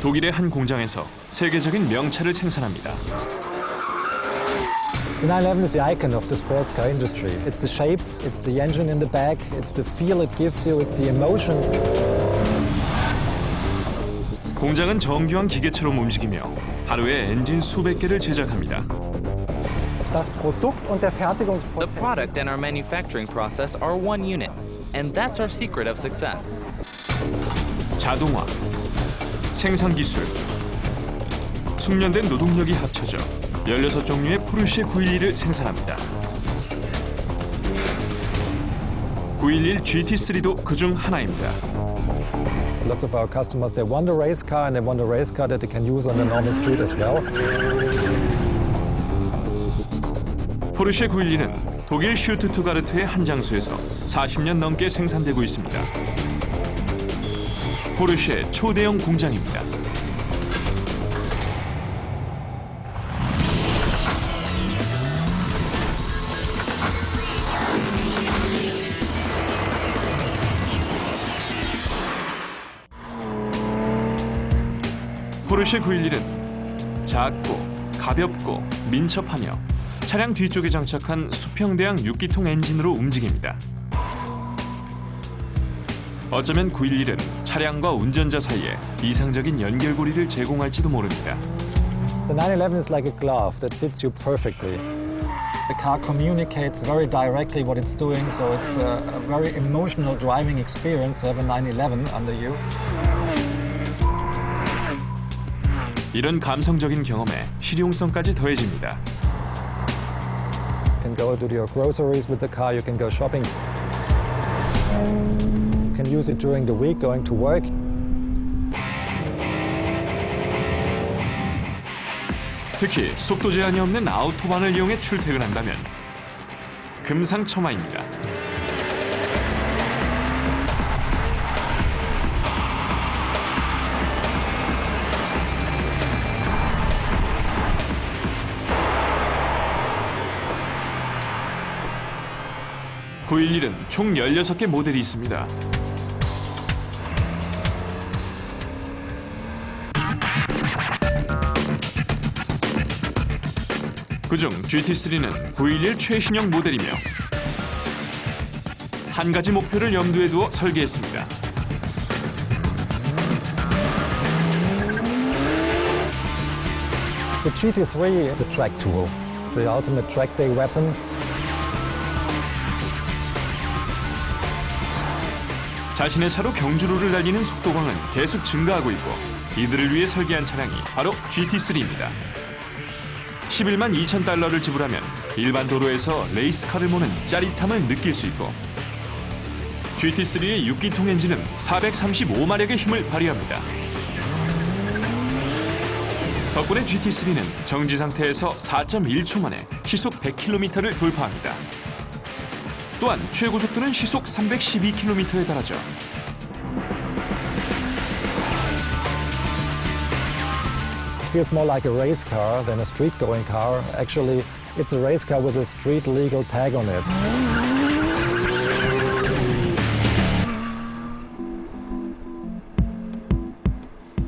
독일의 한 공장에서 세계적인 명차를 생산합니다. The 911 is the icon of the sports car industry. It's the shape, it's the engine in the back, it's the feel it gives you, it's the emotion. 공장은 정교한 기계처럼 움직이며 하루에 엔진 수백 개를 제작합니다. Das Produkt und der The Fertigungsprozess. product and our manufacturing process are one unit, and that's our secret of success. 자동화, 생산 기술, 숙련된 노동력이 합쳐져 16종류의 포르쉐 911을 생산합니다. 911 GT3도 그중 하나입니다. Lots of our customers, they want a race car and they want a race car that they can use on the normal street as well. 포르쉐 911은 독일 슈투트가르트의 한 장소에서 40년 넘게 생산되고 있습니다. 포르쉐 초대형 공장입니다. 포르쉐 911은 작고 가볍고 민첩하며 차량 뒤쪽에 장착한 수평대양 6기통 엔진으로 움직입니다. 어쩌면 911은 차량과 운전자 사이에 이상적인 연결고리를 제공할지도 모릅니다. The 911 is like a glove that fits you perfectly. The car communicates very directly what it's doing, so it's a very emotional driving experience to have a 911 under you. 이런 감성적인 경험에 실용성까지 더해집니다. You can go to your groceries with the car, you can go shopping. You can use it during the week going to work. 특히 속도 제한이 없는 아우토반을 이용해 출퇴근한다면 금상첨화입니다. (911은) 총 16개 모델이 있습니다. 그중 GT3는 911 최신형 모델이며 한 가지 목표를 염두에 두어 설계했습니다. The GT3 is a track tool. It's the ultimate track day weapon. 자신의 차로 경주로를 달리는 속도광은 계속 증가하고 있고 이들을 위해 설계한 차량이 바로 GT3입니다. 11만 2천 달러를 지불하면 일반 도로에서 레이스카를 모는 짜릿함을 느낄 수 있고 GT3의 6기통 엔진은 435마력의 힘을 발휘합니다. 덕분에 GT3는 정지 상태에서 4.1초 만에 시속 100km를 돌파합니다. 또한 최고 속도는 시속 312km에 달하죠. It feels more like a race car than a street-going car. Actually, it's a race car with a street-legal tag on it.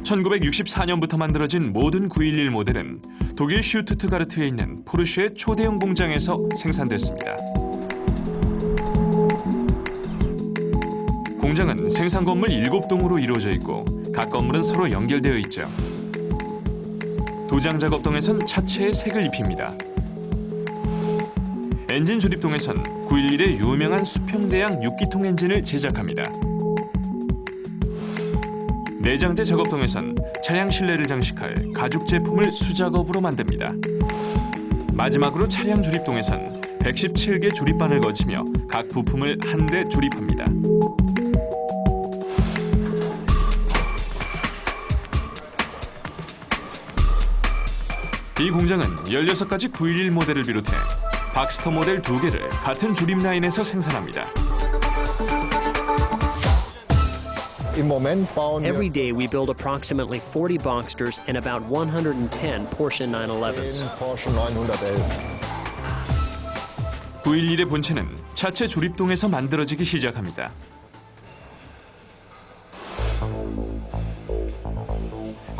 (1964년부터) 만들어진 모든 911 모델은 독일 슈투트가르트에 있는 포르쉐의 초대형 공장에서 생산됐습니다. 공장은 생산 건물 7동으로 이루어져 있고 각 건물은 서로 연결되어 있죠. 도장 작업동에선 차체에 색을 입힙니다. 엔진 조립동에선 911의 유명한 수평대양 6기통 엔진을 제작합니다. 내장재 작업동에선 차량 실내를 장식할 가죽 제품을 수작업으로 만듭니다. 마지막으로 차량 조립동에선 117개 조립반을 거치며 각 부품을 한 대 조립합니다. 이 공장은 16가지 911 모델을 비롯해 박스터 모델 2개를 같은 조립 라인에서 생산합니다. Every day we build approximately 40 Boxsters and about 110 Porsche 911s. 911의 본체는 차체 조립동에서 만들어지기 시작합니다.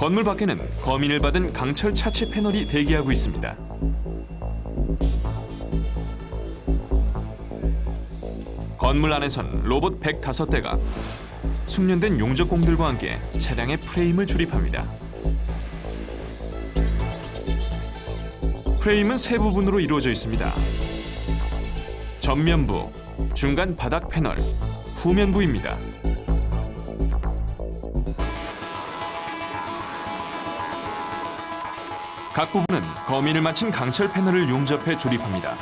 건물 밖에는 검인을 받은 강철 차체 패널이 대기하고 있습니다. 건물 안에선 로봇 105대가 숙련된 용접공들과 함께 차량의 프레임을 조립합니다. 프레임은 세 부분으로 이루어져 있습니다. 전면부, 중간 바닥 패널, 후면부입니다. 각 부분은 검인을 마친 강철 패널을 용접해 조립합니다.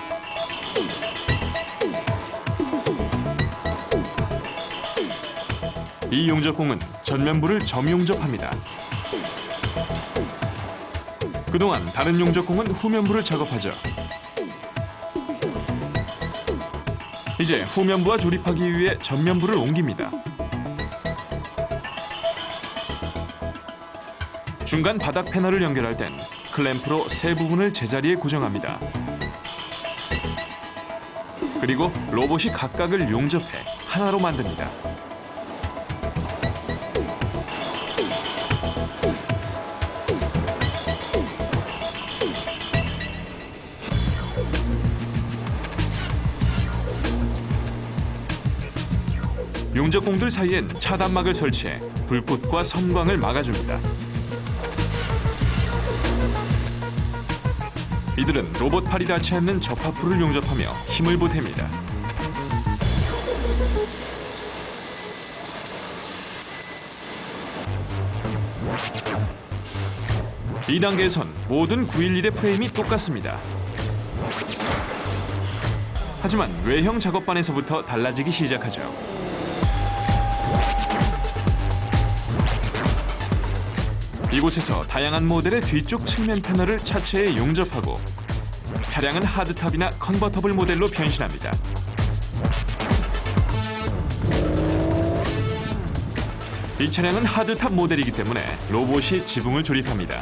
이 용접공은 전면부를 점용접합니다. 그동안 다른 용접공은 후면부를 작업하죠. 이제 후면부와 조립하기 위해 전면부를 옮깁니다. 중간 바닥 패널을 연결할 땐 클램프로 세 부분을 제자리에 고정합니다. 그리고 로봇이 각각을 용접해 하나로 만듭니다. 용접공들 사이엔 차단막을 설치해 불꽃과 섬광을 막아줍니다. 이들은 로봇 팔이 닿지 않는 접합부를 용접하며 힘을 보탭니다. 이 단계에선 모든 911의 프레임이 똑같습니다. 하지만 외형 작업반에서부터 달라지기 시작하죠. 이곳에서 다양한 모델의 뒤쪽 측면 패널을 차체에 용접하고 차량은 하드탑이나 컨버터블 모델로 변신합니다. 이 차량은 하드탑 모델이기 때문에 로봇이 지붕을 조립합니다.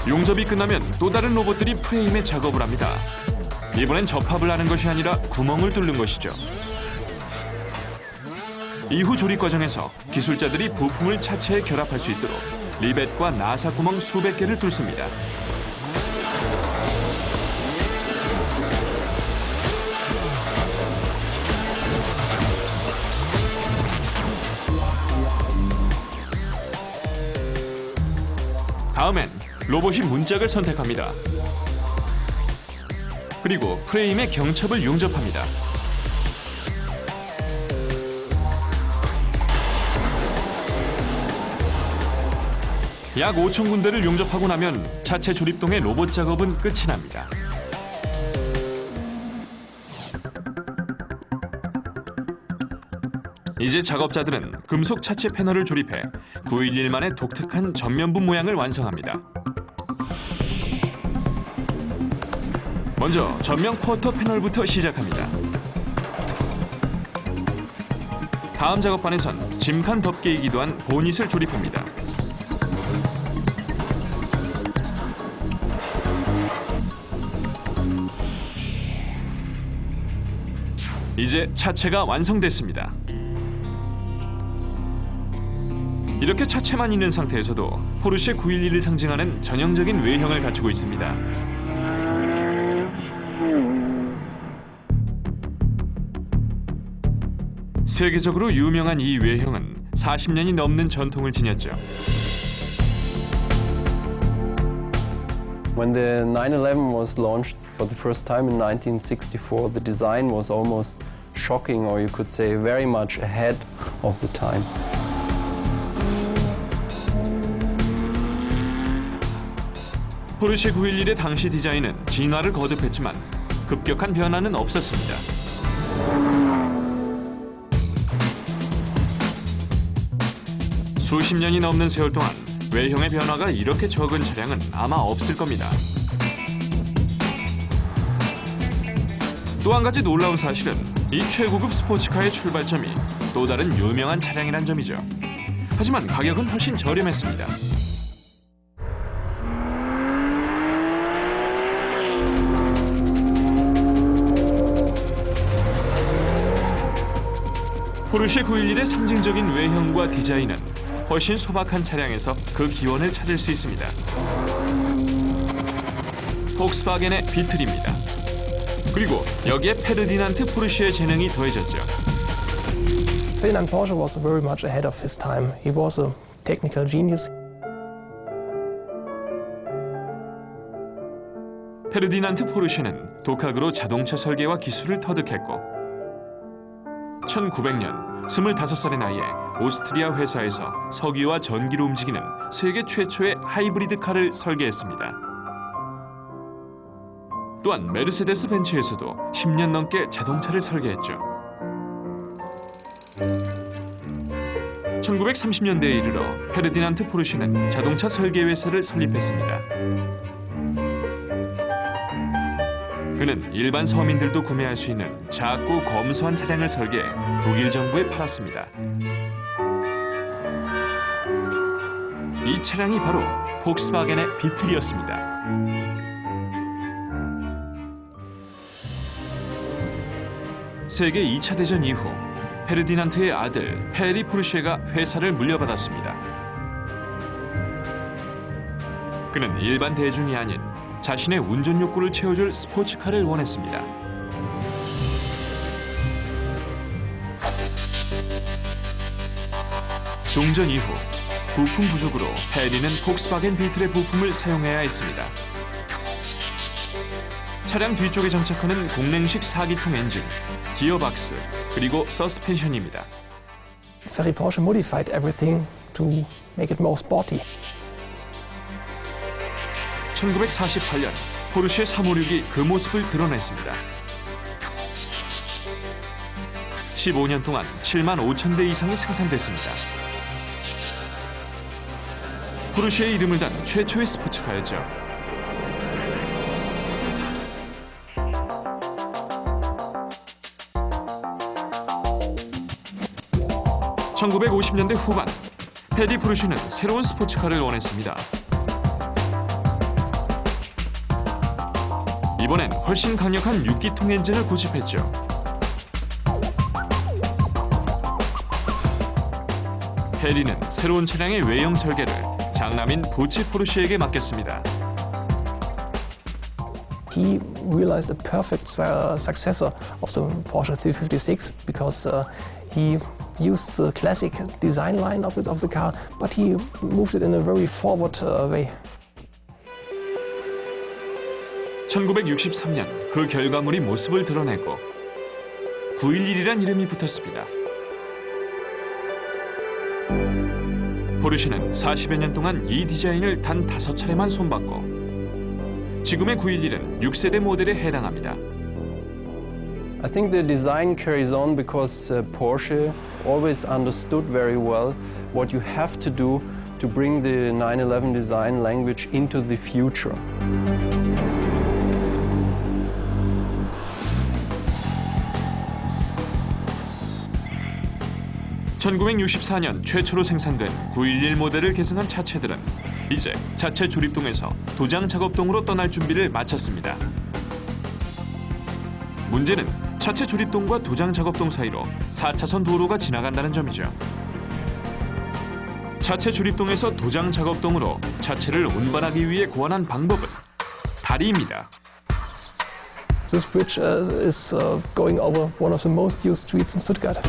용접이 끝나면 또 다른 로봇들이 프레임에 작업을 합니다. 이번엔 접합을 하는 것이 아니라 구멍을 뚫는 것이죠. 이후 조립 과정에서 기술자들이 부품을 차체에 결합할 수 있도록 리벳과 나사 구멍 수백 개를 뚫습니다. 다음엔 로봇이 문짝을 선택합니다. 그리고 프레임에 경첩을 용접합니다. 약 5,000군데를 용접하고 나면 차체 조립동의 로봇 작업은 끝이 납니다. 이제 작업자들은 금속 차체 패널을 조립해 911만의 독특한 전면부 모양을 완성합니다. 먼저 전면 쿼터 패널부터 시작합니다. 다음 작업반에선 짐칸 덮개이기도 한 보닛을 조립합니다. 이제 차체가 완성됐습니다. 이렇게 차체만 있는 상태에서도 포르쉐 911을 상징하는 전형적인 외형을 갖추고 있습니다. 세계적으로 유명한 이 외형은 40년이 넘는 전통을 지녔죠. When the 911 was launched for the first time in 1964, the design was almost shocking, or you could say very much ahead of the time. 포르쉐 911의 당시 디자인은 진화를 거듭했지만 급격한 변화는 없었습니다. 수십 년이 넘는 세월 동안 외형의 변화가 이렇게 적은 차량은 아마 없을 겁니다. 또 한 가지 놀라운 사실은 이 최고급 스포츠카의 출발점이 또 다른 유명한 차량이란 점이죠. 하지만 가격은 훨씬 저렴했습니다. 포르쉐 911의 상징적인 외형과 디자인은 훨씬 소박한 차량에서 그 기원을 찾을 수 있습니다. 폭스바겐의 비틀입니다. 그리고 여기에 페르디난트 포르쉐의 재능이 더해졌죠. Ferdinand Porsche was very much ahead of his time. He was a technical genius. 페르디난트 포르쉐는 독학으로 자동차 설계와 기술을 터득했고 1900년 25살의 나이에 오스트리아 회사에서 석유와 전기로 움직이는 세계 최초의 하이브리드 카를 설계했습니다. 또한 메르세데스 벤츠에서도 10년 넘게 자동차를 설계했죠. 1930년대에 이르러 페르디난트 포르쉐는 자동차 설계 회사를 설립했습니다. 그는 일반 서민들도 구매할 수 있는 작고 검소한 차량을 설계해 독일 정부에 팔았습니다. 이 차량이 바로 폭스바겐의 비틀이었습니다. 세계 2차 대전 이후 페르디난트의 아들 페리 포르쉐가 회사를 물려받았습니다. 그는 일반 대중이 아닌 자신의 운전 욕구를 채워줄 스포츠카를 원했습니다. 종전 이후 부품 부족으로 페리는 폭스바겐 비틀의 부품을 사용해야 했습니다. 차량 뒤쪽에 장착하는 공랭식 4기통 엔진, 기어박스, 그리고 서스펜션입니다. Ferry Porsche modified everything to make it more sporty. 1948년 포르쉐 356이 그 모습을 드러냈습니다. 15년 동안 7만 5천 대 이상이 생산됐습니다. 포르쉐의 이름을 단 최초의 스포츠카였죠. (1950년대) 후반 페리 포르쉐는 새로운 스포츠카를 원했습니다. 이번엔 훨씬 강력한 6기통 엔진을 고집했죠. 페리는 새로운 차량의 외형 설계를 장남인 부치 포르쉐에게 맡겼습니다. He realized the perfect successor of the Porsche 356 because he used the classic design line of the car, but he moved it in a very forward way. 1963년 그 결과물이 모습을 드러내고 911이란 이름이 붙었습니다. 포르쉐는 40여 년 동안 이 디자인을 단 5차례만 손봤고 지금의 911은 6세대 모델에 해당합니다. I think the design carries on because Porsche always understood very well what you have to do to bring the 911 design language into the future. (1964년) 최초로 생산된 911 모델을 계승한 차체들은 이제 자체 조립동에서 도장 작업동으로 떠날 준비를 마쳤습니다. 문제는 차체 조립동과 도장 작업동 사이로 4차선 도로가 지나간다는 점이죠. 차체 조립동에서 도장 작업동으로 차체를 운반하기 위해 고안한 방법은 다리입니다. This bridge is going over one of the most used streets in Stuttgart.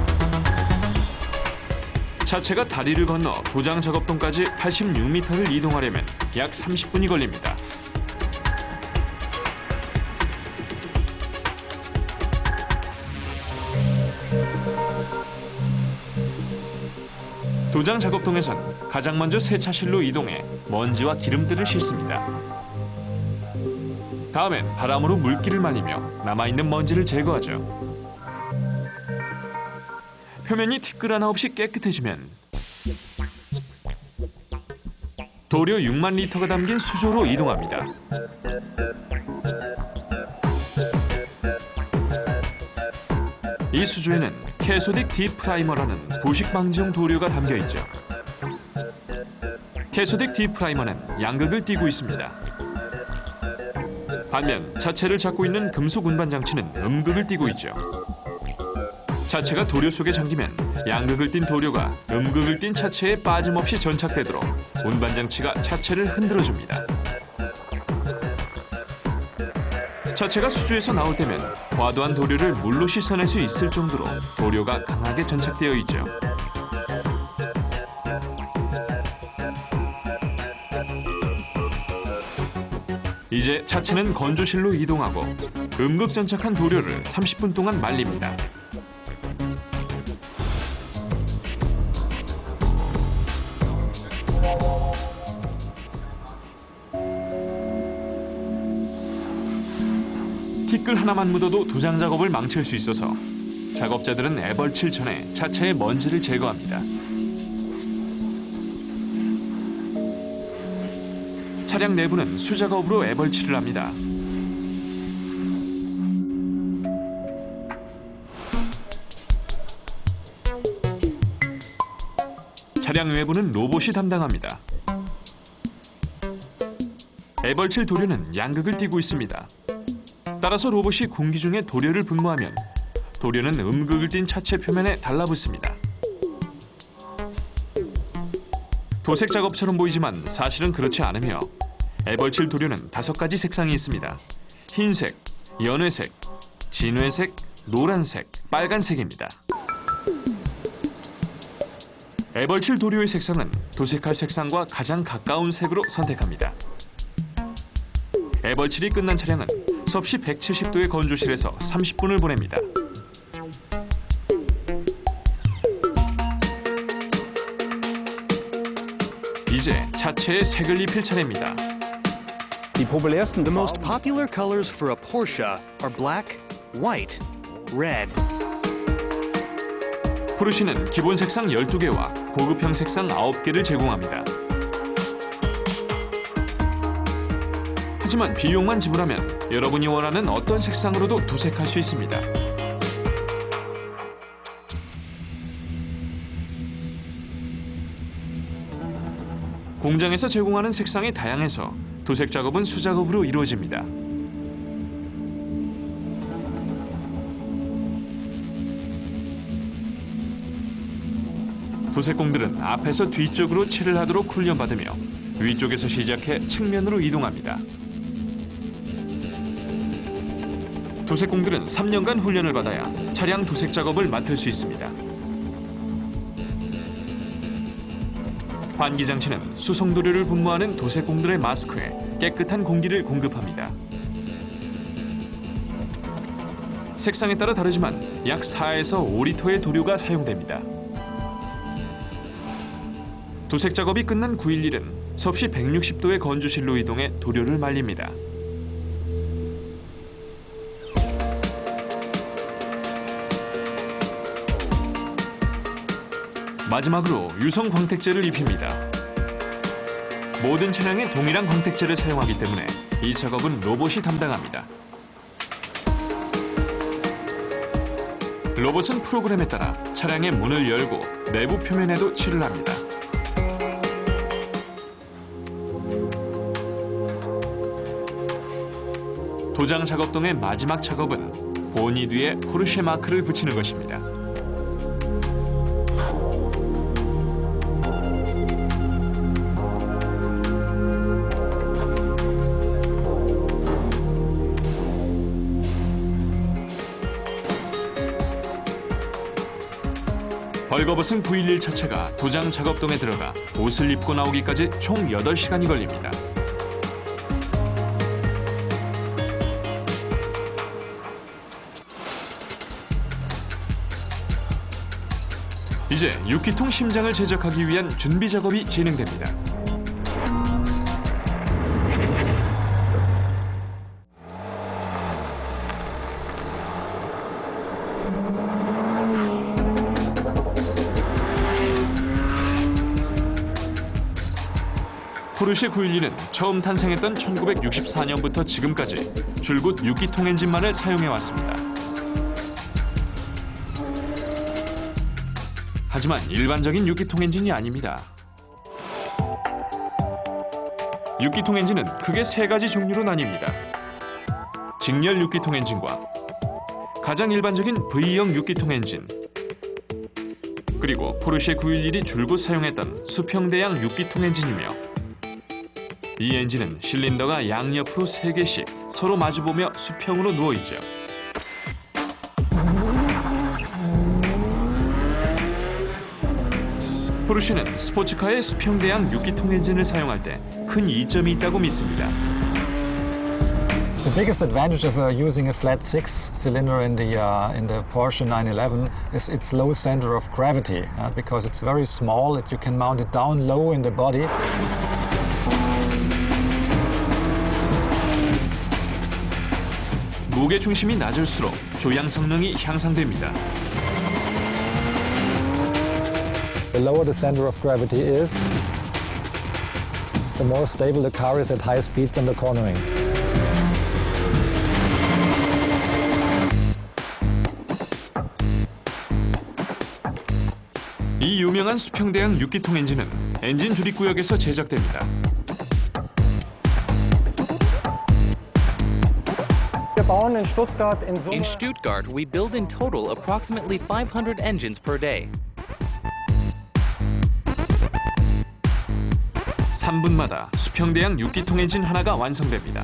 차체가 다리를 건너 도장 작업동까지 86m를 이동하려면 약 30분이 걸립니다. 도장 작업동에선 가장 먼저 세차실로 이동해 먼지와 기름들을 씻습니다. 다음엔 바람으로 물기를 말리며 남아있는 먼지를 제거하죠. 표면이 티끌 하나 없이 깨끗해지면 도료 6만 리터가 담긴 수조로 이동합니다. 이 수조에는 캐소딕 딥 프라이머라는 부식 방지용 도료가 담겨 있죠. 캐소딕 딥 프라이머는 양극을 띠고 있습니다. 반면 차체를 잡고 있는 금속 운반 장치는 음극을 띠고 있죠. 차체가 도료 속에 잠기면 양극을 띤 도료가 음극을 띤 차체에 빠짐없이 전착되도록 운반 장치가 차체를 흔들어줍니다. 차체가 수주에서 나올 때면 과도한 도료를 물로 씻어낼 수 있을 정도로 도료가 강하게 전착되어 있죠. 이제 차체는 건조실로 이동하고 음극 전착한 도료를 30분 동안 말립니다. 티끌 하나만 묻어도 도장 작업을 망칠 수 있어서 작업자들은 애벌칠 전에 차체의 먼지를 제거합니다. 차량 내부는 수작업으로 애벌칠을 합니다. 차량 외부는 로봇이 담당합니다. 애벌칠 도료는 양극을 띠고 있습니다. 따라서 로봇이 공기 중에 도료를 분무하면 도료는 음극을 띤 차체 표면에 달라붙습니다. 도색 작업처럼 보이지만 사실은 그렇지 않으며 애벌칠 도료는 5가지 색상이 있습니다. 흰색, 연회색, 진회색, 노란색, 빨간색입니다. 애벌칠 도료의 색상은 도색할 색상과 가장 가까운 색으로 선택합니다. 애벌칠이 끝난 차량은 섭씨 170도의 건조실에서 30분을 보냅니다. 이제 차체에 색을 입힐 차례입니다. The most popular colors for a Porsche are black, white, red. 포르쉐는 기본 색상 12개와 고급형 색상 9개를 제공합니다. 하지만 비용만 지불하면 여러분이 원하는 어떤 색상으로도 도색할 수 있습니다. 공장에서 제공하는 색상이 다양해서 도색 작업은 수작업으로 이루어집니다. 도색공들은 앞에서 뒤쪽으로 칠을 하도록 훈련받으며 위쪽에서 시작해 측면으로 이동합니다. 도색공들은 3년간 훈련을 받아야 차량 도색 작업을 맡을 수 있습니다. 환기장치는 수성도료를 분무하는 도색공들의 마스크에 깨끗한 공기를 공급합니다. 색상에 따라 다르지만 약 4에서 5리터의 도료가 사용됩니다. 도색 작업이 끝난 911은 섭씨 160도의 건조실로 이동해 도료를 말립니다. 마지막으로 유성 광택제를 입힙니다. 모든 차량에 동일한 광택제를 사용하기 때문에 이 작업은 로봇이 담당합니다. 로봇은 프로그램에 따라 차량의 문을 열고 내부 표면에도 칠을 합니다. 도장 작업동의 마지막 작업은 보니 뒤에 포르쉐 마크를 붙이는 것입니다. 벌거벗은 911 차체가 도장 작업동에 들어가 옷을 입고 나오기까지 총 8시간이 걸립니다. 이제 6기통 심장을 제작하기 위한 준비 작업이 진행됩니다. 포르쉐 911은 처음 탄생했던 1964년부터 지금까지 줄곧 6기통 엔진만을 사용해왔습니다. 하지만 일반적인 6기통 엔진이 아닙니다. 6기통 엔진은 크게 3가지 종류로 나뉩니다. 직렬 6기통 엔진과 가장 일반적인 V형 6기통 엔진, 그리고 포르쉐 911이 줄곧 사용했던 수평대양 6기통 엔진이며 이 엔진은 실린더가 양옆으로 3개씩 서로 마주보며 수평으로 누워있죠. 포르쉐는 스포츠카의 수평대양 6기통 엔진을 사용할 때 큰 이점이 있다고 믿습니다. The biggest advantage of using a flat six cylinder in the Porsche 911 is its low center of gravity because it's very small. You can mount it down low in the body. 무게 중심이 낮을수록 조향 성능이 향상됩니다. The lower the center of gravity is, the more stable the car is at high speeds under cornering. 이 유명한 수평대양 6기통 엔진은 엔진 조립구역에서 제작됩니다. In Stuttgart, we build in total approximately 500 engines per day. 3분마다 수평대양 6기통 엔진 하나가 완성됩니다.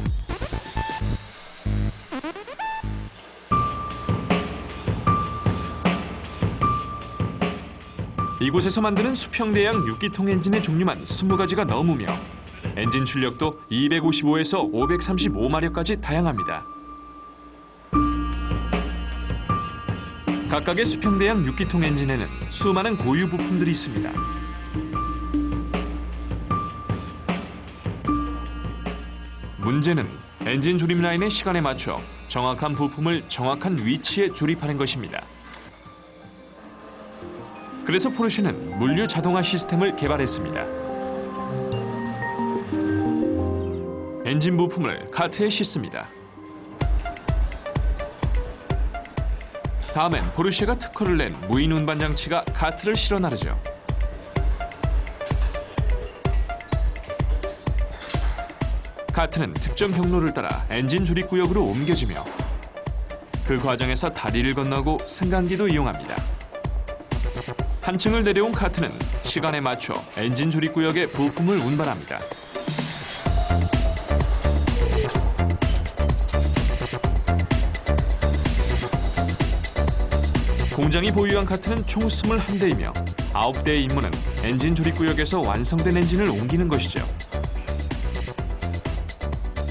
이곳에서 만드는 수평대양 6기통 엔진의 종류만 20가지가 넘으며 엔진 출력도 255에서 535마력까지 다양합니다. 각각의 수평대양 6기통 엔진에는 수많은 고유 부품들이 있습니다. 문제는 엔진 조립 라인의 시간에 맞춰 정확한 부품을 정확한 위치에 조립하는 것입니다. 그래서 포르쉐는 물류 자동화 시스템을 개발했습니다. 엔진 부품을 카트에 싣습니다. 다음엔 포르쉐가 특허를 낸 무인 운반 장치가 카트를 실어 나르죠. 카트는 특정 경로를 따라 엔진 조립 구역으로 옮겨지며 그 과정에서 다리를 건너고 승강기도 이용합니다. 한 층을 내려온 카트는 시간에 맞춰 엔진 조립 구역에 부품을 운반합니다. 공장이 보유한 카트는 총 21대이며 9대의 임무는 엔진 조립 구역에서 완성된 엔진을 옮기는 것이죠.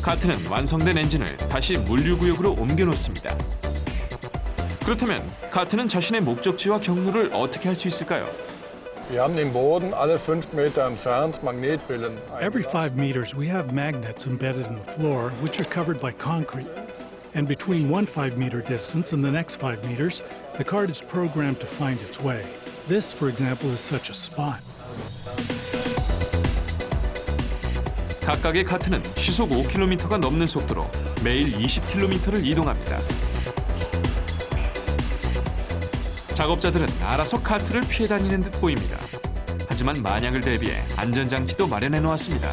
카트는 완성된 엔진을 다시 물류구역으로 옮겨놓습니다. 그렇다면 카트는 자신의 목적지와 경로를 어떻게 할 수 있을까요? Wir haben den Boden alle 5 Meter entfernt Magnetbrillen. Every 5 meters, we have magnets embedded in the floor, which are covered by concrete. And between one 5-meter distance and the next 5 meters, the cart is programmed to find its way. This, for example, is such a spot. 각각의 카트는 시속 5km가 넘는 속도로 매일 20km를 이동합니다. 작업자들은 알아서 카트를 피해 다니는 듯 보입니다. 하지만 만약을 대비해 안전장치도 마련해 놓았습니다.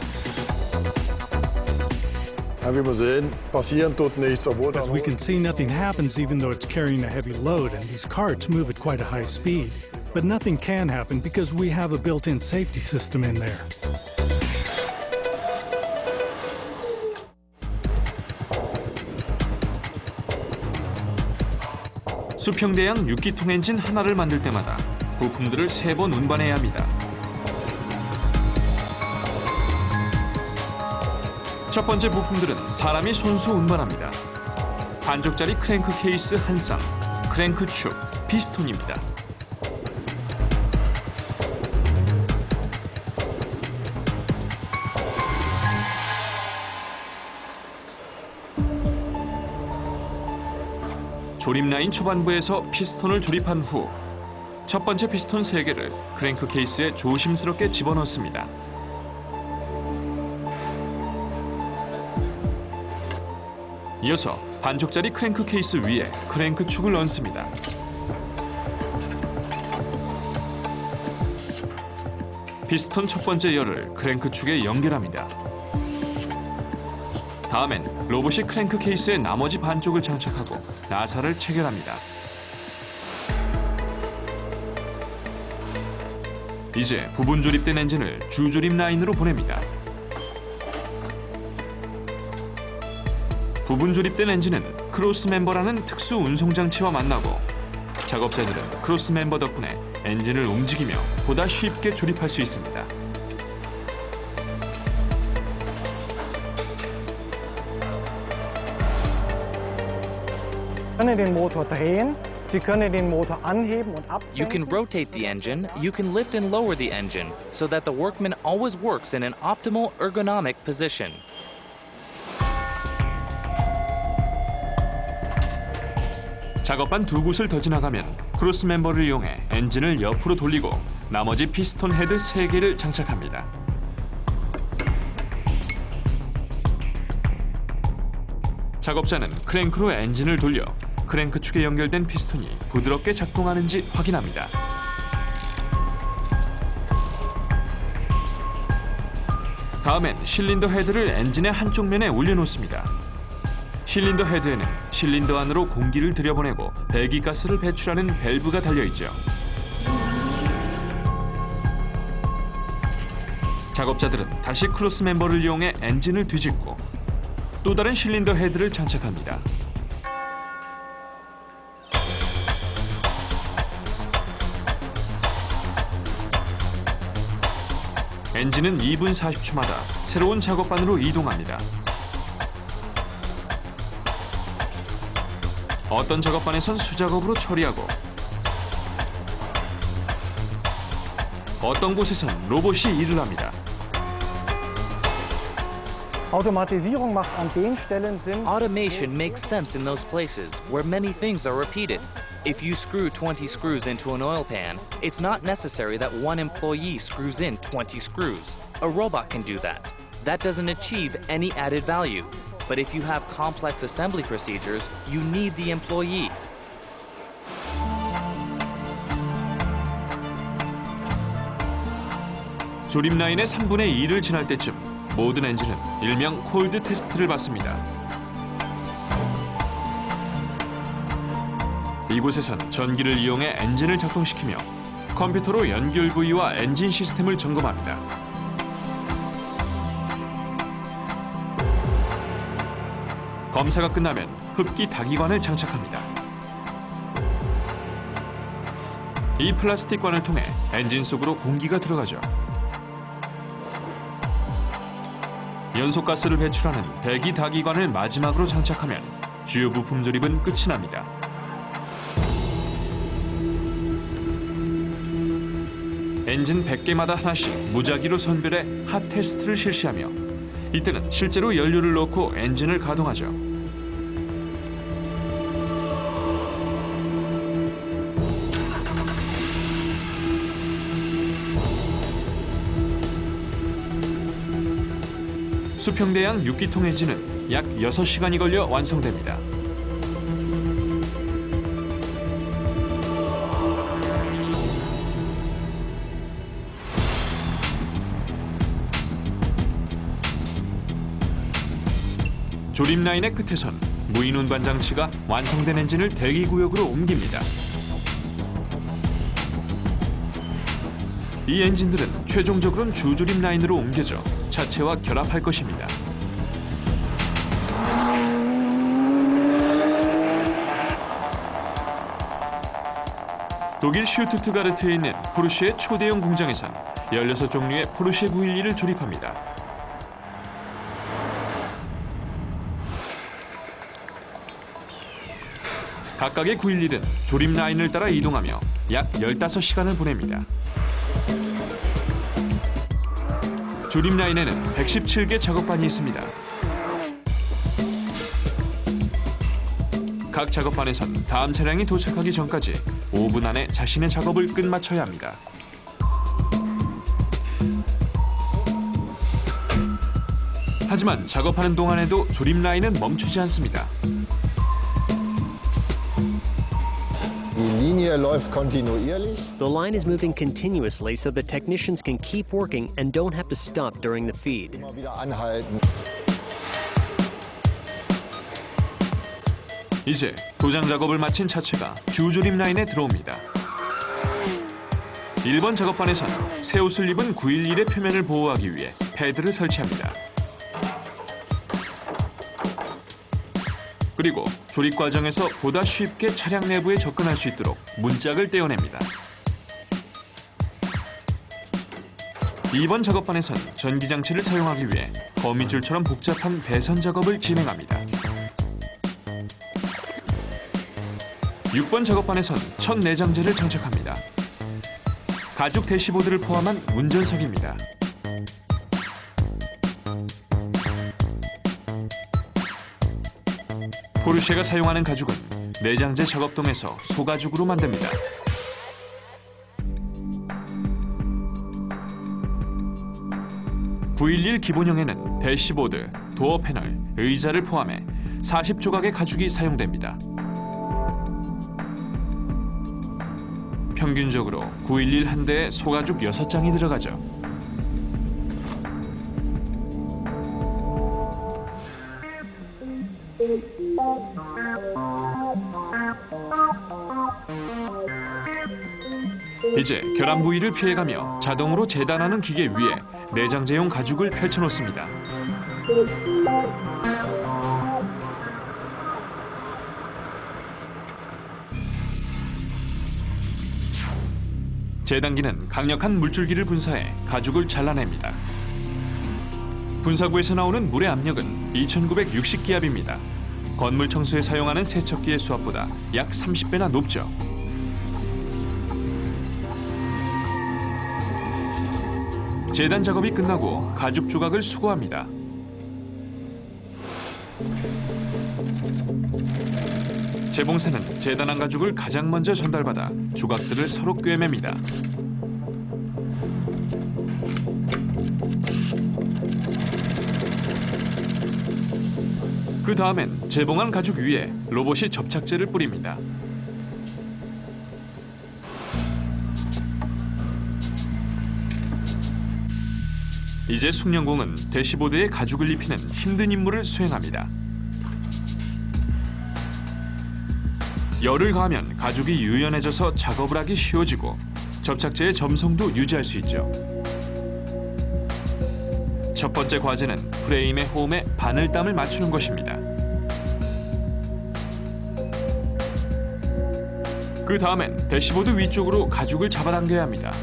Wie wir sehen, passieren tut nichts, obwohl As we can see, nothing happens even though it's carrying a heavy load, and these carts move at quite a high speed. But nothing can happen because we have a built-in safety system in there. 수평대양 6기통 엔진 하나를 만들 때마다 부품들을 3번 운반해야 합니다. 첫 번째 부품들은 사람이 손수 운반합니다. 반쪽짜리 크랭크 케이스 한 쌍, 크랭크 축, 피스톤입니다. 조립 라인 초반부에서 피스톤을 조립한 후 첫 번째 피스톤 3개를 크랭크 케이스에 조심스럽게 집어넣습니다. 이어서 반쪽짜리 크랭크 케이스 위에 크랭크 축을 얹습니다. 피스톤 첫 번째 열을 크랭크 축에 연결합니다. 다음엔 로봇이 크랭크 케이스의 나머지 반쪽을 장착하고 나사를 체결합니다. 이제 부분 조립된 엔진을 주조립 라인으로 보냅니다. 부분 조립된 엔진은 크로스 멤버라는 특수 운송 장치와 만나고 작업자들은 크로스 멤버 덕분에 엔진을 움직이며 보다 쉽게 조립할 수 있습니다. Sie können den Motor drehen, Sie können den Motor anheben und You can absenken. rotate the engine, you can lift and lower the engine, so that the workman always works in an optimal ergonomic position. 작업반 두 곳을 더 지나가면 크로스 멤버를 이용해 엔진을 옆으로 돌리고 나머지 피스톤 헤드 3개를 장착합니다. 작업자는 크랭크로 엔진을 돌려 크랭크 축에 연결된 피스톤이 부드럽게 작동하는지 확인합니다. 다음엔 실린더 헤드를 엔진의 한쪽 면에 올려놓습니다. 실린더 헤드에는 실린더 안으로 공기를 들여보내고 배기가스를 배출하는 밸브가 달려있죠. 작업자들은 다시 크로스 멤버를 이용해 엔진을 뒤집고 또 다른 실린더 헤드를 장착합니다. 엔진은 2분 40초마다 새로운 작업반으로 이동합니다. 어떤 작업반에선 수작업으로 처리하고 어떤 곳에선 로봇이 일을 합니다. Automatisierung macht an den Stellen Sinn. Automation makes sense in those places where many things are repeated. If you screw 20 screws into an oil pan, it's not necessary that one employee screws in 20 screws. A robot can do that. That doesn't achieve any added value. But if you have complex assembly procedures, you need the employee. 조립 라인의 3분의 2를 지날 때쯤 모든 엔진은 일명 콜드 테스트를 받습니다. 이곳에선 전기를 이용해 엔진을 작동시키며 컴퓨터로 연결 부위와 엔진 시스템을 점검합니다. 검사가 끝나면 흡기 다기관을 장착합니다. 이 플라스틱관을 통해 엔진 속으로 공기가 들어가죠. 연소가스를 배출하는 배기 다기관을 마지막으로 장착하면 주요 부품 조립은 끝이 납니다. 엔진 100개마다 하나씩 무작위로 선별해 핫 테스트를 실시하며 이때는 실제로 연료를 넣고 엔진을 가동하죠. 수평대양 6기통 엔진은 약 6시간이 걸려 완성됩니다. 조립 라인의 끝에선 무인 운반 장치가 완성된 엔진을 대기구역으로 옮깁니다. 이 엔진들은 최종적으로는 주조립 라인으로 옮겨져 차체와 결합할 것입니다. 독일 슈투트가르트에 있는 포르쉐의 초대형 공장에선 16종류의 포르쉐 911을 조립합니다. 각각의 911은 조립 라인을 따라 이동하며 약 15시간을 보냅니다. 조립 라인에는 117개 작업반이 있습니다. 각 작업반에선 다음 차량이 도착하기 전까지 5분 안에 자신의 작업을 끝마쳐야 합니다. 하지만 작업하는 동안에도 조립 라인은 멈추지 않습니다. The line is moving continuously so the technicians can keep working and don't have to stop during the feed. 이제 도장 작업을 마친 차체가 주조립 라인에 들어옵니다. 1번 작업반에선 새 옷을 입은 911의 표면을 보호하기 위해 패드를 설치합니다. 그리고 조립 과정에서 보다 쉽게 차량 내부에 접근할 수 있도록 문짝을 떼어냅니다. 2번 작업반에선 전기장치를 사용하기 위해 거미줄처럼 복잡한 배선 작업을 진행합니다. 6번 작업반에선 첫 내장재를 장착합니다. 가죽 대시보드를 포함한 운전석입니다. 포르쉐가 사용하는 가죽은 내장재 작업동에서 소가죽으로 만듭니다. (911) 기본형에는 대시보드, 도어 패널, 의자를 포함해 40조각의 가죽이 사용됩니다. 평균적으로 911 한 대에 소가죽 6장이 들어가죠. 이제 결함 부위를 피해가며 자동으로 재단하는 기계 위에 내장재용 가죽을 펼쳐놓습니다. 재단기는 강력한 물줄기를 분사해 가죽을 잘라냅니다. 분사구에서 나오는 물의 압력은 2960기압입니다. 건물 청소에 사용하는 세척기의 수압보다 약 30배나 높죠. 재단 작업이 끝나고 가죽 조각을 수거합니다. 재봉사는 재단한 가죽을 가장 먼저 전달받아 조각들을 서로 꿰맵니다. 그 다음엔 재봉한 가죽 위에 로봇이 접착제를 뿌립니다. 이제 숙련공은 대시보드에 가죽을 입히는 힘든 임무를 수행합니다. 열을 가하면 가죽이 유연해져서 작업을 하기 쉬워지고 접착제의 점성도 유지할 수 있죠. 첫 번째 과제는 프레임의 홈에 바늘땀을 맞추는 것입니다. 그 다음엔 대시보드 위쪽으로 가죽을 잡아당겨야 합니다.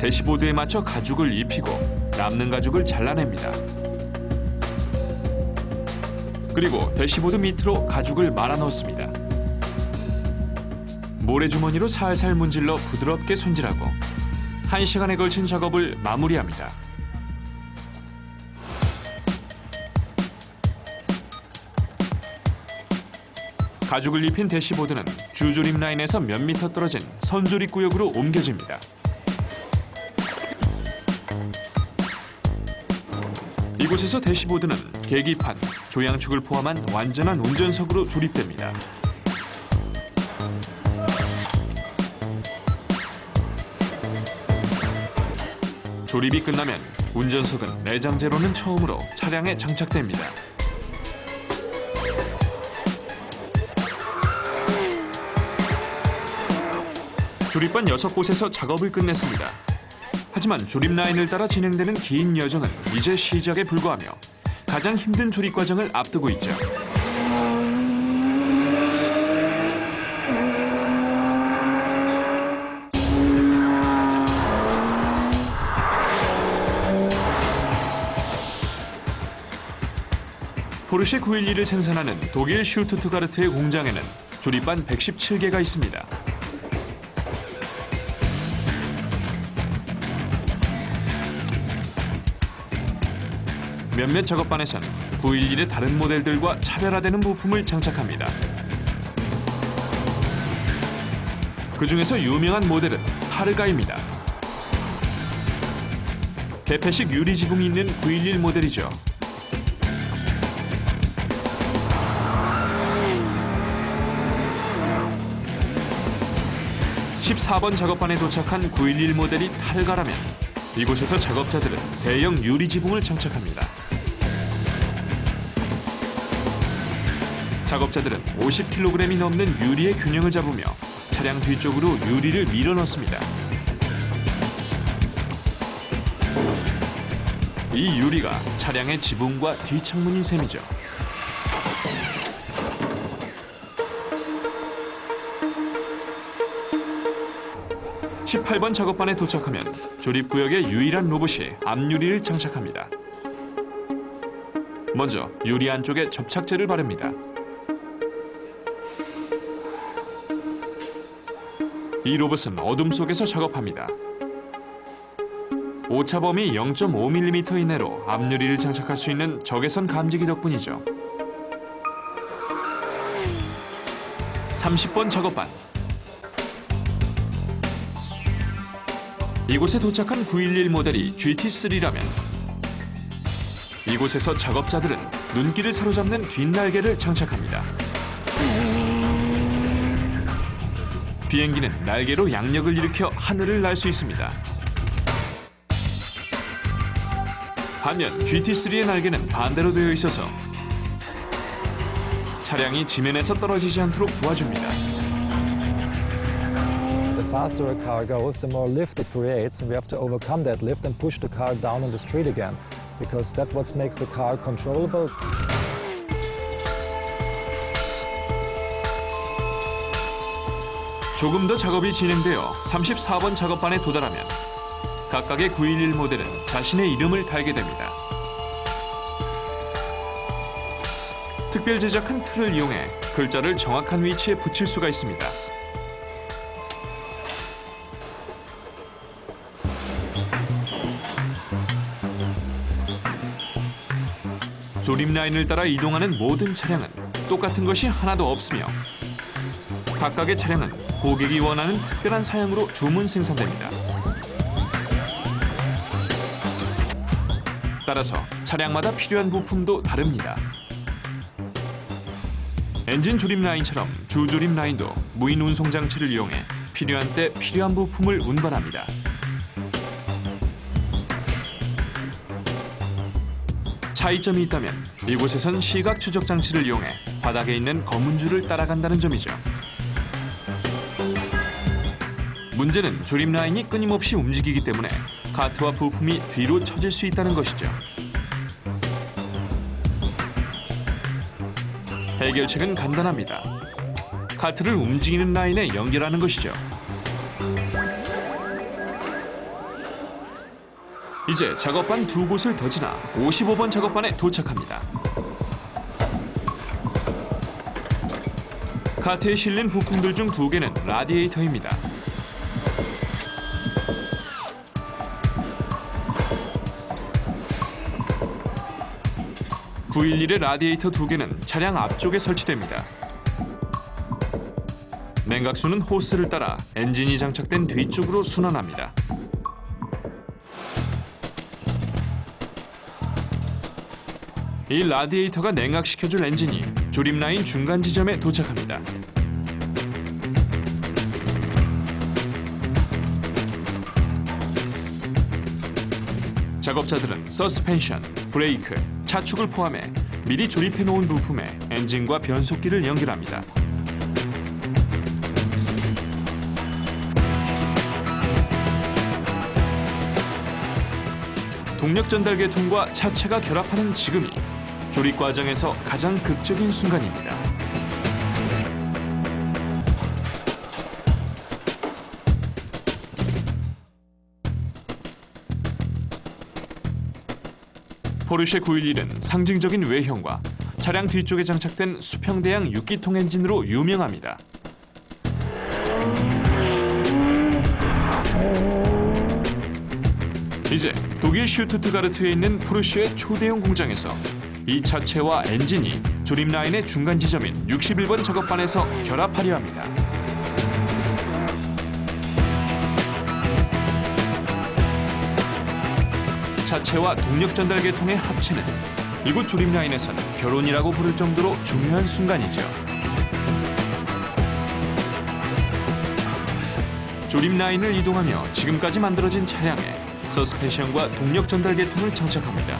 대시보드에 맞춰 가죽을 입히고 남는 가죽을 잘라냅니다. 그리고 대시보드 밑으로 가죽을 말아 넣습니다. 모래주머니로 살살 문질러 부드럽게 손질하고 1시간에 걸친 작업을 마무리합니다. 가죽을 입힌 대시보드는 주조립 라인에서 몇 미터 떨어진 선조립 구역으로 옮겨집니다. 이곳에서 대시보드는 계기판, 조향축을 포함한 완전한 운전석으로 조립됩니다. 조립이 끝나면 운전석은 내장재로는 처음으로 차량에 장착됩니다. 조립반 6곳에서 작업을 끝냈습니다. 하지만 조립 라인을 따라 진행되는 긴 여정은 이제 시작에 불과하며 가장 힘든 조립 과정을 앞두고 있죠. 포르쉐 911을 생산하는 독일 슈투트가르트의 공장에는 조립반 117개가 있습니다. 몇몇 작업반에선 911의 다른 모델들과 차별화되는 부품을 장착합니다. 그 중에서 유명한 모델은 하르가입니다. 개폐식 유리 지붕이 있는 911 모델이죠. (14번) 작업반에 도착한 911 모델이 하르가라면 이곳에서 작업자들은 대형 유리 지붕을 장착합니다. 작업자들은 50kg이 넘는 유리의 균형을 잡으며 차량 뒤쪽으로 유리를 밀어 넣습니다. 이 유리가 차량의 지붕과 뒷창문인 셈이죠. (18번) 작업반에 도착하면 조립구역의 유일한 로봇이 앞유리를 장착합니다. 먼저 유리 안쪽에 접착제를 바릅니다. 이 로봇은 어둠 속에서 작업합니다. 오차범위 0.5mm 이내로 앞유리를 장착할 수 있는 적외선 감지기 덕분이죠. 30번 작업반. 이곳에 도착한 911 모델이 GT3라면 이곳에서 작업자들은 눈길을 사로잡는 뒷날개를 장착합니다. 비행기는 날개로 양력을 일으켜 하늘을 날 수 있습니다. 반면 GT3의 날개는 반대로 되어 있어서 차량이 지면에서 떨어지지 않도록 도와줍니다. The faster a car goes, the more lift it creates, and we have to overcome that lift and push the car down on the street again, because that's what makes the car controllable. 조금 더 작업이 진행되어 34번 작업반에 도달하면 각각의 911 모델은 자신의 이름을 달게 됩니다. 특별 제작한 틀을 이용해 글자를 정확한 위치에 붙일 수가 있습니다. 조립 라인을 따라 이동하는 모든 차량은 똑같은 것이 하나도 없으며 각각의 차량은 고객이 원하는 특별한 사양으로 주문 생산됩니다. 따라서 차량마다 필요한 부품도 다릅니다. 엔진 조립 라인처럼 주 조립 라인도 무인 운송 장치를 이용해 필요한 때 필요한 부품을 운반합니다. 차이점이 있다면 이곳에선 시각 추적 장치를 이용해 바닥에 있는 검은 줄을 따라간다는 점이죠. 문제는 조립 라인이 끊임없이 움직이기 때문에 카트와 부품이 뒤로 처질 수 있다는 것이죠. 해결책은 간단합니다. 카트를 움직이는 라인에 연결하는 것이죠. 이제 작업반 두 곳을 더 지나 55번 작업반에 도착합니다. 카트에 실린 부품들 중 2개는 라디에이터입니다. (911의) 라디에이터 2개는 차량 앞쪽에 설치됩니다. 냉각수는 호스를 따라 엔진이 장착된 뒤쪽으로 순환합니다. 이 라디에이터가 냉각시켜줄 엔진이 조립 라인 중간 지점에 도착합니다. 작업자들은 서스펜션, 브레이크, 차축을 포함해 미리 조립해 놓은 부품에 엔진과 변속기를 연결합니다. 동력 전달 계통과 차체가 결합하는 지금이 조립 과정에서 가장 극적인 순간입니다. 포르쉐 911은 상징적인 외형과 차량 뒤쪽에 장착된 수평대양 6기통 엔진으로 유명합니다. 이제 독일 슈투트가르트에 있는 포르쉐의 초대형 공장에서 이 차체와 엔진이 조립 라인의 중간 지점인 61번 작업반에서 결합하려 합니다. 차체와 동력 전달 계통의 합체는 이곳 조립 라인에서는 결혼이라고 부를 정도로 중요한 순간이죠. 조립 라인을 이동하며 지금까지 만들어진 차량에 서스펜션과 동력 전달 계통을 장착합니다.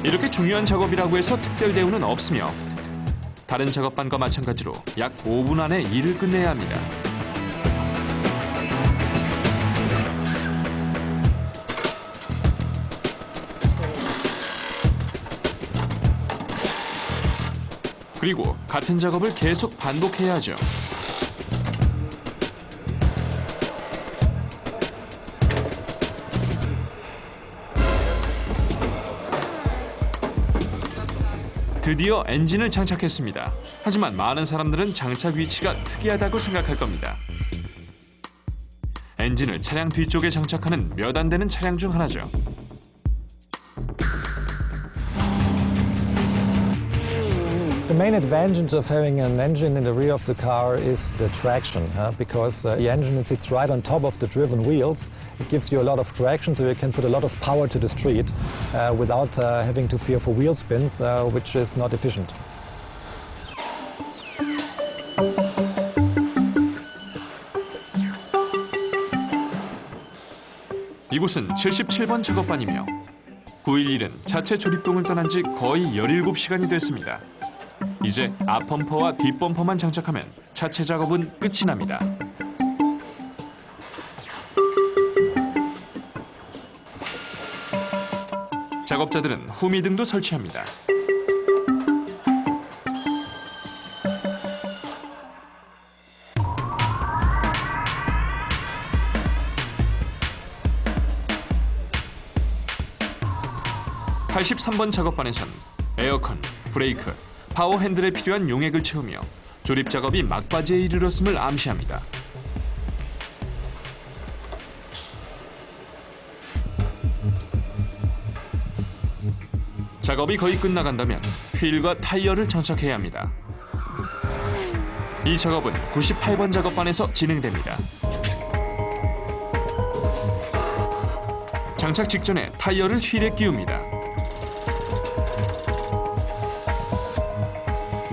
이렇게 중요한 작업이라고 해서 특별 대우는 없으며 다른 작업반과 마찬가지로 약 5분 안에 일을 끝내야 합니다. 그리고 같은 작업을 계속 반복해야 하죠. 드디어 엔진을 장착했습니다. 하지만 많은 사람들은 장착 위치가 특이하다고 생각할 겁니다. 엔진을 차량 뒤쪽에 장착하는 몇 안 되는 차량 중 하나죠. The main advantage of having an engine in the rear of the car is the traction, because the engine sits right on top of the driven wheels. It gives you a lot of traction, so you can put a lot of power to the street without having to fear for wheel spins, which is not efficient. 이곳은 77번 작업반이며 911은 자체 조립동을 떠난 지 거의 17시간이 됐습니다. 이제 앞범퍼와 뒷범퍼만 장착하면 차체 작업은 끝이 납니다. 작업자들은 후미등도 설치합니다. (83번) 작업반에선 에어컨, 브레이크, 파워 핸들에 필요한 용액을 채우며 조립 작업이 막바지에 이르렀음을 암시합니다. 작업이 거의 끝나간다면 휠과 타이어를 장착해야 합니다. 이 작업은 98번 작업반에서 진행됩니다. 장착 직전에 타이어를 휠에 끼웁니다.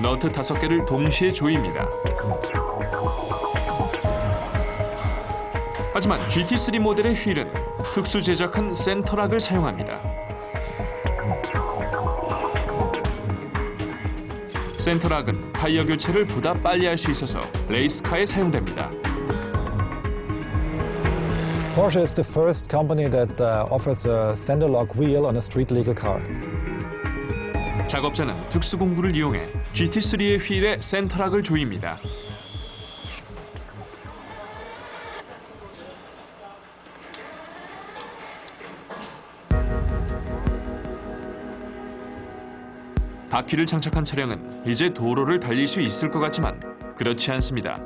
너트 5개를 동시에 조입니다. 하지만 GT3 모델의 휠은 특수 제작한 센터락을 사용합니다. 센터락은 타이어 교체를 보다 빨리 할 수 있어서 레이스카에 사용됩니다. Porsche is the first company that offers a center lock wheel on a street legal car. 작업자는 특수 공구를 이용해 GT3의 휠에 센터락을 조입니다. 바퀴를 장착한 차량은 이제 도로를 달릴 수 있을 것 같지만 그렇지 않습니다.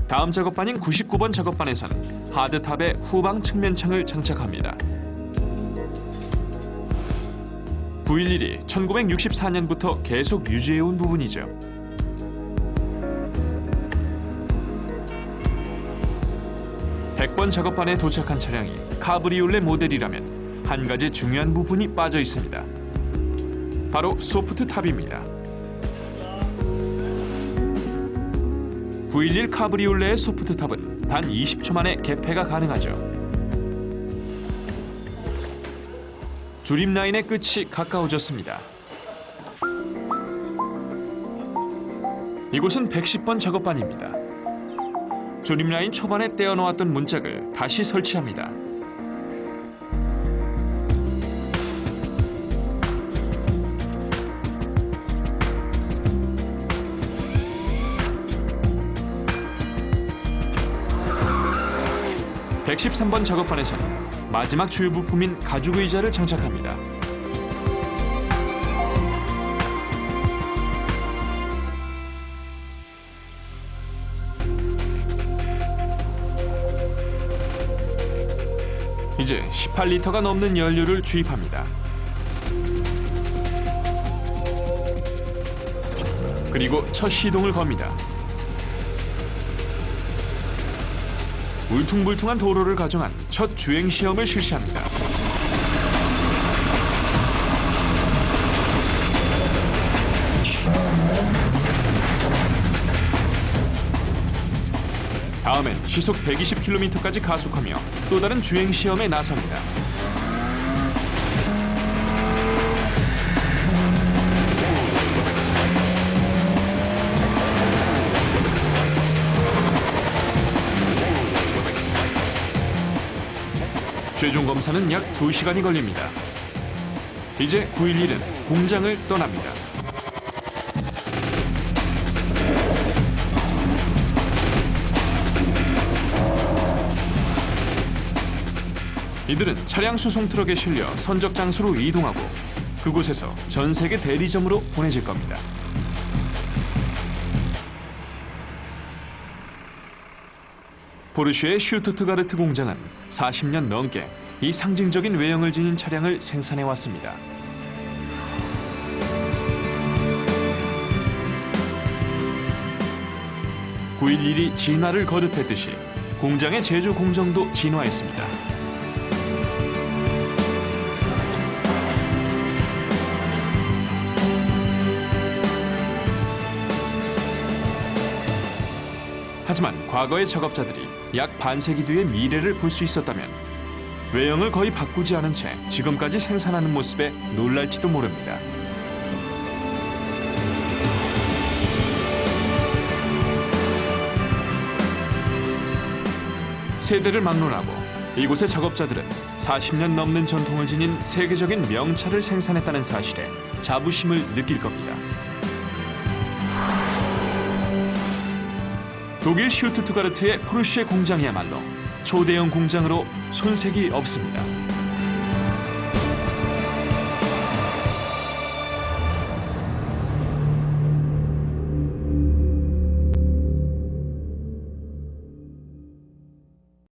다음 작업반인 99번 작업반에선 하드탑에 후방 측면창을 장착합니다. 911이 1964년부터 계속 유지해온 부분이죠. (100번) 작업반에 도착한 차량이 카브리올레 모델이라면 한 가지 중요한 부분이 빠져 있습니다. 바로 소프트 탑입니다. 911 카브리올레의 소프트 탑은 단 20초 만에 개폐가 가능하죠. 조립 라인의 끝이 가까워졌습니다. 이곳은 110번 작업반입니다. 조립 라인 초반에 떼어놓았던 문짝을 다시 설치합니다. (113번) 작업반에서는 마지막 주요 부품인 가죽 의자를 장착합니다. 이제 18리터가 넘는 연료를 주입합니다. 그리고 첫 시동을 겁니다. 울퉁불퉁한 도로를 가정한 첫 주행 시험을 실시합니다. 다음엔 시속 120km까지 가속하며 또 다른 주행 시험에 나섭니다. 최종 검사는 약 2시간이 걸립니다. 이제 911은 공장을 떠납니다. 이들은 차량 수송 트럭에 실려 선적 장소로 이동하고 그곳에서 전 세계 대리점으로 보내질 겁니다. 포르쉐의 슈투트가르트 공장은 40년 넘게 이 상징적인 외형을 지닌 차량을 생산해 왔습니다. (9.11이) 진화를 거듭했듯이 공장의 제조 공정도 진화했습니다. 하지만 과거의 작업자들이 약 반세기 뒤의 미래를 볼 수 있었다면 외형을 거의 바꾸지 않은 채 지금까지 생산하는 모습에 놀랄지도 모릅니다. 세대를 막론하고 이곳의 작업자들은 40년 넘는 전통을 지닌 세계적인 명차를 생산했다는 사실에 자부심을 느낄 겁니다. 독일 슈투트가르트의 포르쉐 공장이야말로 초대형 공장으로 손색이 없습니다.